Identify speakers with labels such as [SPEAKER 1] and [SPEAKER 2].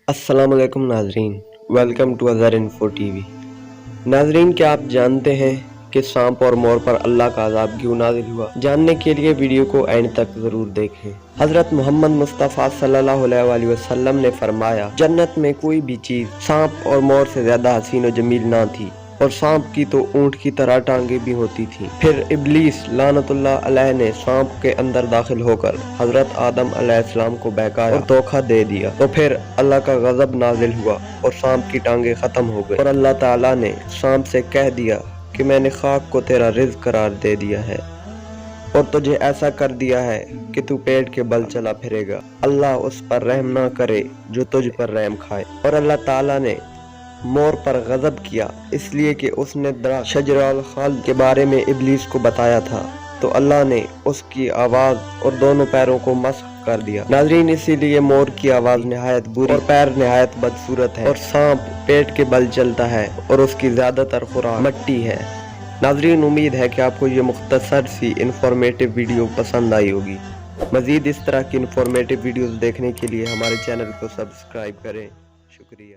[SPEAKER 1] السلام علیکم ناظرین، welcome to Azhar info T V. ناظرین، کیا آپ جانتے ہیں کہ سانپ اور مور پر اللہ کا عذاب کیوں نازل ہوا؟ جاننے کے لیے ویڈیو کو اینڈ تک ضرور دیکھیں۔ حضرت محمد مصطفیٰ صلی اللہ علیہ وآلہ وسلم نے فرمایا، جنت میں کوئی بھی چیز سانپ اور مور سے زیادہ حسین و جمیل نہ تھی، اور سانپ کی تو اونٹ کی طرح ٹانگیں بھی ہوتی تھیں۔ پھر ابلیس لعنت اللہ علیہ نے سانپ کے اندر داخل ہو کر حضرت آدم علیہ السلام کو بہکایا اور دھوکہ دے دیا، تو پھر اللہ کا غضب نازل ہوا اور سانپ کی ٹانگیں ختم ہو گئی، اور اللہ تعالیٰ نے سانپ سے کہہ دیا کہ میں نے خاک کو تیرا رزق قرار دے دیا ہے اور تجھے ایسا کر دیا ہے کہ تو پیٹ کے بل چلا پھرے گا۔ اللہ اس پر رحم نہ کرے جو تجھ پر رحم کھائے۔ اور اللہ تعالیٰ نے مور پر غضب کیا اس لیے کہ اس نے درخت شجرۃ الخلد کے بارے میں ابلیس کو بتایا تھا، تو اللہ نے اس کی آواز اور دونوں پیروں کو مسخ کر دیا۔ ناظرین، اسی لیے مور کی آواز نہایت بری اور پیر نہایت بدصورت ہے، اور سانپ پیٹ کے بل چلتا ہے اور اس کی زیادہ تر خوراک مٹی ہے۔ ناظرین، امید ہے کہ آپ کو یہ مختصر سی انفارمیٹیو ویڈیو پسند آئی ہوگی۔ مزید اس طرح کی انفارمیٹیو ویڈیوز دیکھنے کے لیے ہمارے چینل کو سبسکرائب کریں۔ شکریہ۔